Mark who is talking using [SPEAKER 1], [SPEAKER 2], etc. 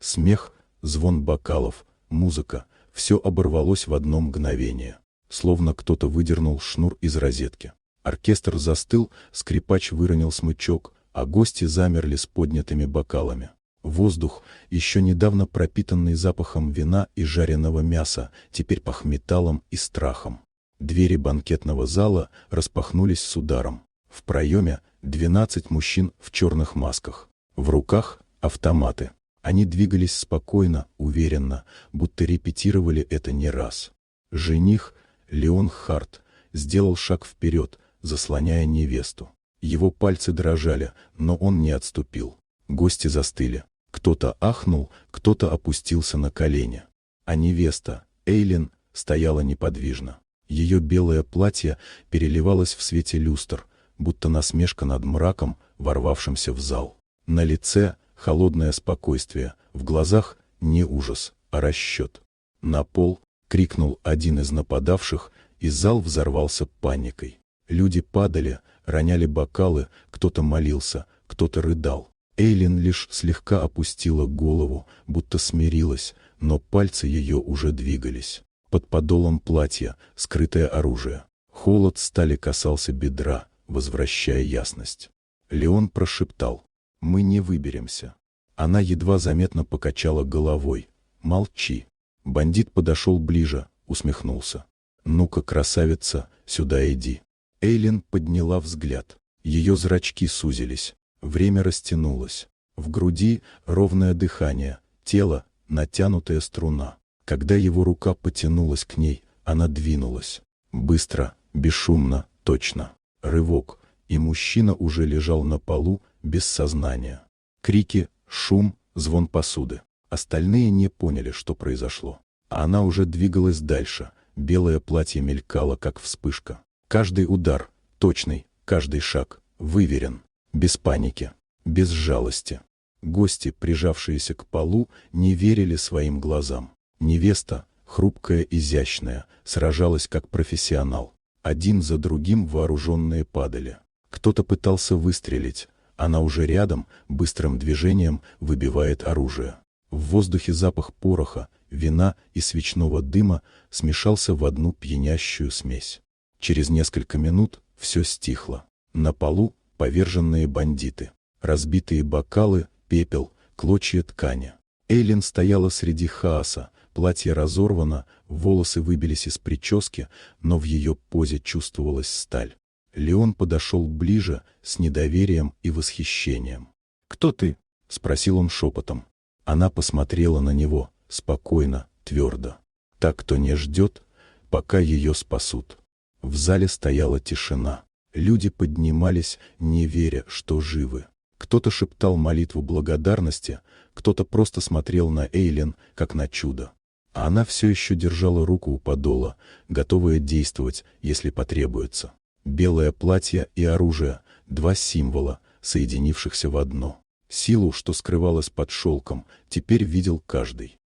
[SPEAKER 1] Смех, звон бокалов, музыка — все оборвалось в одно мгновение. Словно кто-то выдернул шнур из розетки. Оркестр застыл, скрипач выронил смычок, а гости замерли с поднятыми бокалами. Воздух, еще недавно пропитанный запахом вина и жареного мяса, теперь пах металлом и страхом. Двери банкетного зала распахнулись с ударом. В проеме 12 мужчин в черных масках. В руках автоматы. Они двигались спокойно, уверенно, будто репетировали это не раз. Жених, Леон Харт, сделал шаг вперед, заслоняя невесту. Его пальцы дрожали, но он не отступил. Гости застыли. Кто-то ахнул, кто-то опустился на колени. А невеста, Эйлин, стояла неподвижно. Ее белое платье переливалось в свете люстр, будто насмешка над мраком, ворвавшимся в зал. На лице холодное спокойствие, в глазах не ужас, а расчет. «На пол!» — крикнул один из нападавших, и зал взорвался паникой. Люди падали, роняли бокалы, кто-то молился, кто-то рыдал. Эйлин лишь слегка опустила голову, будто смирилась, но пальцы ее уже двигались. Под подолом платья скрытое оружие. Холод стали касался бедра, возвращая ясность. Леон прошептал: «Мы не выберемся». Она едва заметно покачала головой. «Молчи». Бандит подошел ближе, усмехнулся. «Ну-ка, красавица, сюда иди». Эйлин подняла взгляд. Ее зрачки сузились. Время растянулось. В груди ровное дыхание, тело — натянутая струна. Когда его рука потянулась к ней, она двинулась. Быстро, бесшумно, точно. Рывок, и мужчина уже лежал на полу, без сознания. Крики, шум, звон посуды. Остальные не поняли, что произошло. А она уже двигалась дальше. Белое платье мелькало, как вспышка. Каждый удар точный, каждый шаг выверен. Без паники, без жалости. Гости, прижавшиеся к полу, не верили своим глазам. Невеста, хрупкая, изящная, сражалась как профессионал. Один за другим вооруженные падали. Кто-то пытался выстрелить. Она уже рядом, быстрым движением выбивает оружие. В воздухе запах пороха, вина и свечного дыма смешался в одну пьянящую смесь. Через несколько минут все стихло. На полу поверженные бандиты, разбитые бокалы, пепел, клочья ткани. Эйлин стояла среди хаоса, платье разорвано, волосы выбились из прически, но в ее позе чувствовалась сталь. Леон подошел ближе, с недоверием и восхищением. «Кто ты?» — спросил он шепотом. Она посмотрела на него, спокойно, твердо. Так, кто не ждет, пока ее спасут. В зале стояла тишина. Люди поднимались, не веря, что живы. Кто-то шептал молитву благодарности, кто-то просто смотрел на Эйлин, как на чудо. А она все еще держала руку у подола, готовая действовать, если потребуется. Белое платье и оружие — два символа, соединившихся в одно. Силу, что скрывалась под шелком, теперь видел каждый.